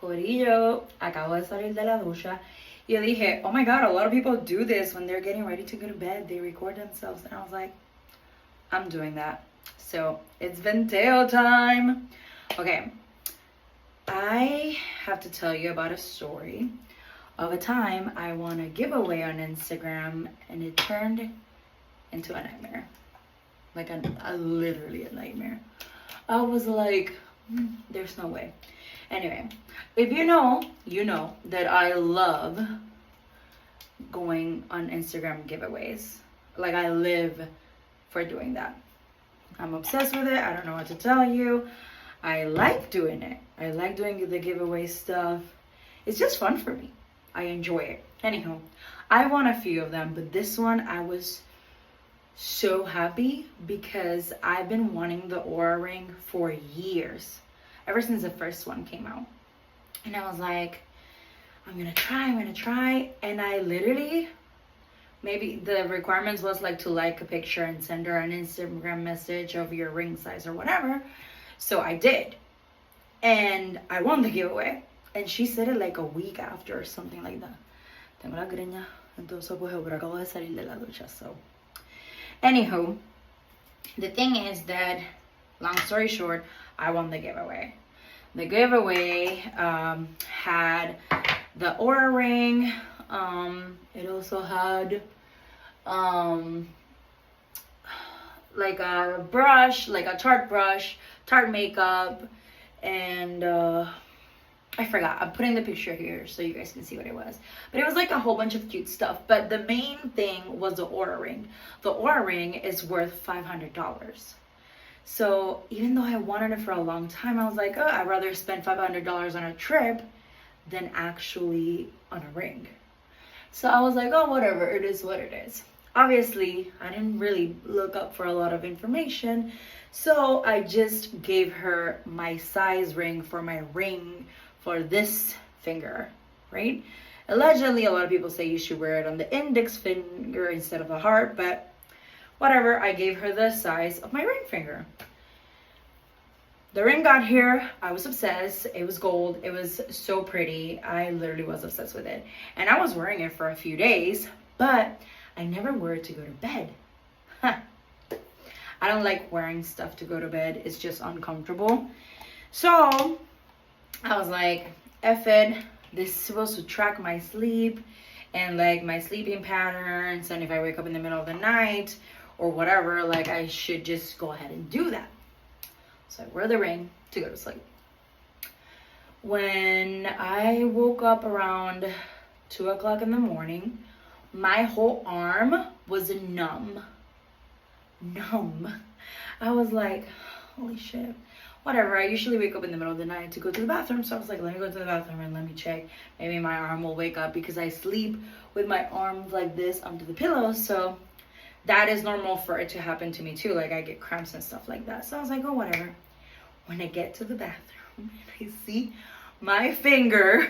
Corillo, acabo de salir de la ducha. Y yo dije, oh my god, a lot of people do this when they're getting ready to go to bed. They record themselves. And I was like, I'm doing that. So it's Venteo time. Okay, I have to tell you about a story of a time I won a giveaway on Instagram and it turned into a nightmare. Like literally a nightmare. I was like, there's no way. Anyway, if you know that I love going on Instagram giveaways. Like I live for doing that. I'm obsessed with it. I don't know what to tell you. I like doing it. I like doing the giveaway stuff. It's just fun for me. I enjoy it. Anyhow, I won a few of them, but this one I was so happy because I've been wanting the Aura ring for years. Ever since the first one came out. And I was like, I'm gonna try. And I literally, maybe the requirements was like to like a picture and send her an Instagram message of your ring size or whatever. So I did. And I won the giveaway. And she said it like a week after or something like that. Tengo la greña, entonces pues pero acabo de salir de la ducha, so. Anywho, the thing is that, long story short, I won the giveaway. The giveaway had the Aura ring. It also had like a brush, like a Tarte brush, Tarte makeup, and I forgot. I'm putting the picture here so you guys can see what it was. But it was like a whole bunch of cute stuff. But the main thing was the Aura ring. The Aura ring is worth $500. So even though I wanted it for a long time, I was like, oh, I'd rather spend $500 on a trip than actually on a ring. So I was like, oh, whatever, it is what it is. Obviously, I didn't really look up for a lot of information. So I just gave her my size ring for my ring for this finger, right? Allegedly, a lot of people say you should wear it on the index finger instead of the heart, but whatever, I gave her the size of my ring finger. The ring got here, I was obsessed. It was gold, it was so pretty. I literally was obsessed with it. And I was wearing it for a few days, but I never wore it to go to bed. I don't like wearing stuff to go to bed, it's just uncomfortable. So I was like, F it, this is supposed to track my sleep and like my sleeping patterns, and if I wake up in the middle of the night or whatever, like I should just go ahead and do that. So I wear the ring to go to sleep. When I woke up around 2 o'clock in the morning, my whole arm was numb. I was like, holy shit. Whatever, I usually wake up in the middle of the night to go to the bathroom. So I was like, let me go to the bathroom and let me check. Maybe my arm will wake up because I sleep with my arms like this under the pillow. So that is normal for it to happen to me too. Like I get cramps and stuff like that. So I was like, oh, whatever. When I get to the bathroom and I see my finger,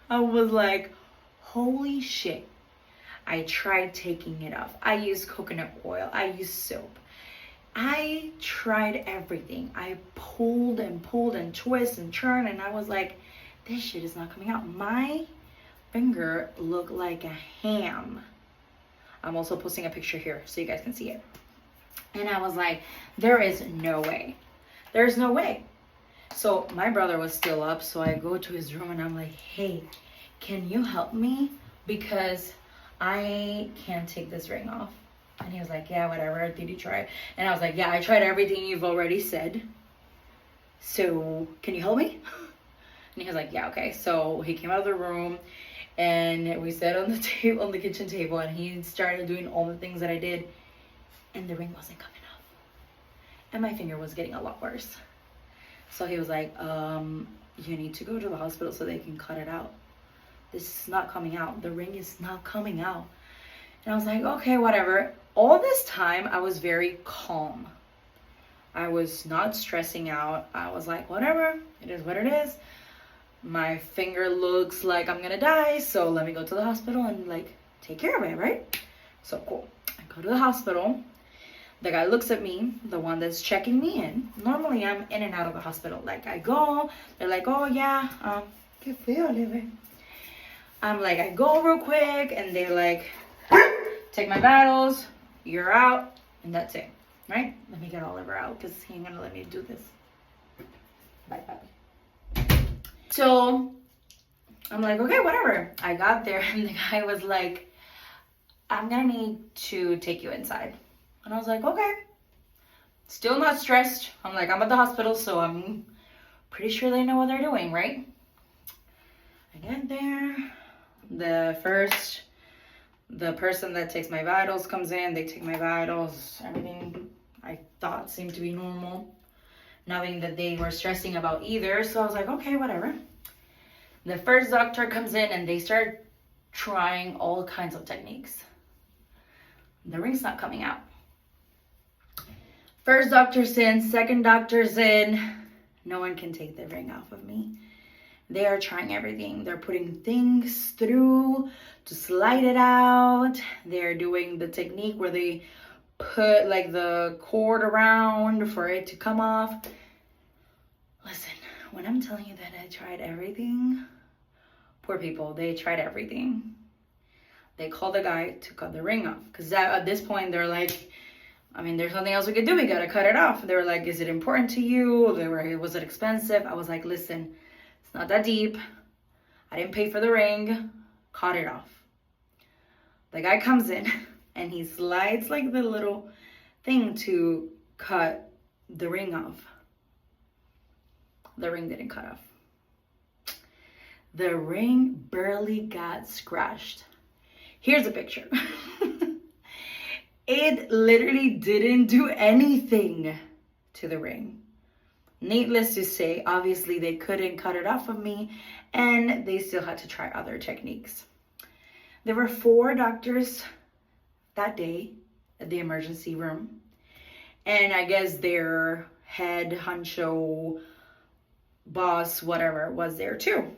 I was like, holy shit. I tried taking it off. I used coconut oil. I used soap. I tried everything. I pulled and twist and turn, and I was like, this shit is not coming out. My finger looked like a ham. I'm also posting a picture here so you guys can see it. And I was like, there is no way. There's no way. So my brother was still up, so I go to his room and I'm like, hey, can you help me? Because I can't take this ring off. And he was like, yeah, whatever, did you try? And I was like, yeah, I tried everything you've already said. So can you help me? And he was like, yeah, okay. So he came out of the room and we sat on the table, on the kitchen table, and he started doing all the things that I did, and the ring wasn't coming off. And my finger was getting a lot worse. So he was like, you need to go to the hospital so they can cut it out. This is not coming out. The ring is not coming out. And I was like, okay, whatever. All this time, I was very calm. I was not stressing out. I was like, whatever, it is what it is. My finger looks like I'm gonna die, so let me go to the hospital and like take care of it, right? So cool. I go to the hospital. The guy looks at me, the one that's checking me in. Normally, I'm in and out of the hospital. Like I go, they're like, oh yeah, qué feo, Leve. I'm like, I go real quick, and they're like, take my vitals, you're out, and that's it, right? Let me get Oliver out, because he ain't gonna let me do this. Bye, Papi. So, I'm like, okay, whatever. I got there, and the guy was like, I'm gonna need to take you inside. And I was like, okay. Still not stressed. I'm like, I'm at the hospital, so I'm pretty sure they know what they're doing, right? I get there. The person that takes my vitals comes in. They take my vitals. Everything I thought seemed to be normal. Nothing that they were stressing about either. So I was like, okay, whatever. The first doctor comes in and they start trying all kinds of techniques. The ring's not coming out. First doctor's in, second doctor's in. No one can take the ring off of me. They are trying everything. They're putting things through to slide it out. They're doing the technique where they put like the cord around for it to come off. Listen, when I'm telling you that I tried everything, poor people, they tried everything. They called the guy to cut the ring off. Because at this point, they're like, I mean, there's nothing else we could do. We got to cut it off. They were like, is it important to you? They were, was it expensive? I was like, listen, it's not that deep. I didn't pay for the ring. Cut it off. The guy comes in and he slides like the little thing to cut the ring off. The ring didn't cut off. The ring barely got scratched. Here's a picture. It literally didn't do anything to the ring. Needless to say, obviously they couldn't cut it off of me, and they still had to try other techniques. There were 4 doctors that day at the emergency room, and I guess their head honcho, boss, whatever, was there too.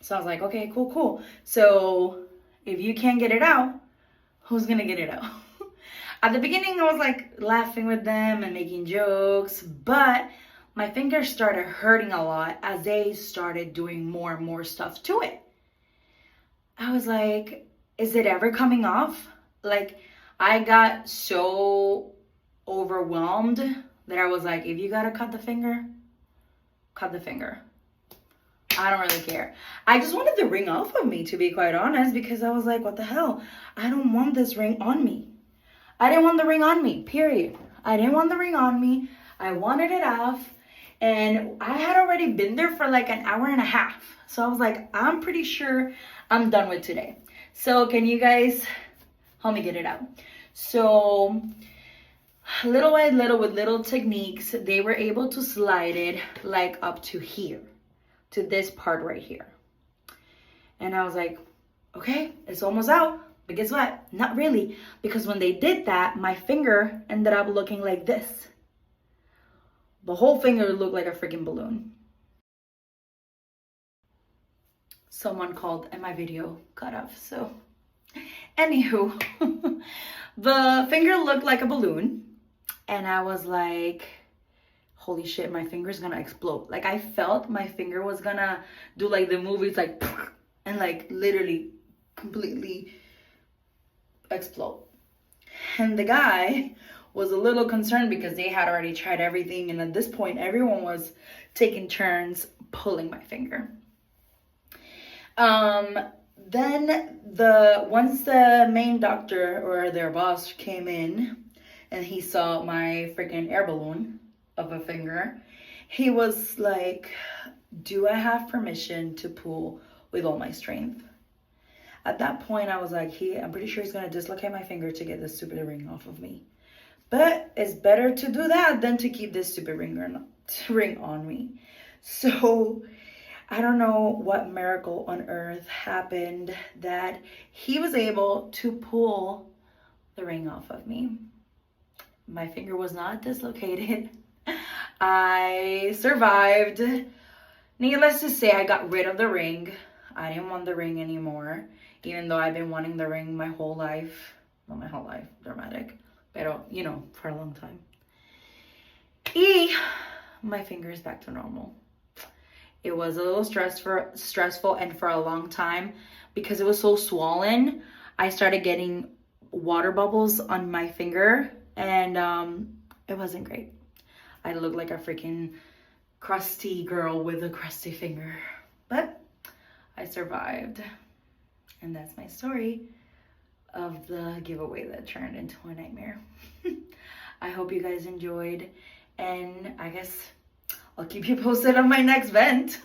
So I was like, okay, cool. So if you can't get it out, who's gonna get it out? At the beginning, I was like laughing with them and making jokes, but my fingers started hurting a lot as they started doing more and more stuff to it. I was like, is it ever coming off? Like, I got so overwhelmed that I was like, if you gotta cut the finger, cut the finger. I don't really care. I just wanted the ring off of me, to be quite honest, because I was like, what the hell? I don't want this ring on me. I didn't want the ring on me, period. I didn't want the ring on me. I wanted it off. And I had already been there for like an hour and a half. So I was like, I'm pretty sure I'm done with today. So can you guys help me get it out? So little by little, with little techniques, they were able to slide it like up to here, to this part right here. And I was like, okay, it's almost out. But guess what? Not really. Because when they did that, my finger ended up looking like this. The whole finger looked like a freaking balloon. Someone called and my video cut off. So, anywho, the finger looked like a balloon. And I was like, holy shit, my finger's gonna explode. Like, I felt my finger was gonna do like the movies, like, and like literally completely explode. And the guy was a little concerned because they had already tried everything, and at this point everyone was taking turns pulling my finger. Then once the main doctor or their boss came in and he saw my freaking air balloon of a finger, he was like, do I have permission to pull with all my strength? At that point, I was like, I'm pretty sure he's going to dislocate my finger to get this stupid ring off of me. But it's better to do that than to keep this stupid ring on me. So I don't know what miracle on earth happened that he was able to pull the ring off of me. My finger was not dislocated. I survived. Needless to say, I got rid of the ring. I didn't want the ring anymore, even though I've been wanting the ring my whole life. Not my whole life, dramatic. Pero, you know, for a long time. My finger is back to normal. It was a little stressful, and for a long time, because it was so swollen, I started getting water bubbles on my finger, and it wasn't great. I looked like a freaking crusty girl with a crusty finger, but I survived. And that's my story of the giveaway that turned into a nightmare. I hope you guys enjoyed, and I guess I'll keep you posted on my next vent.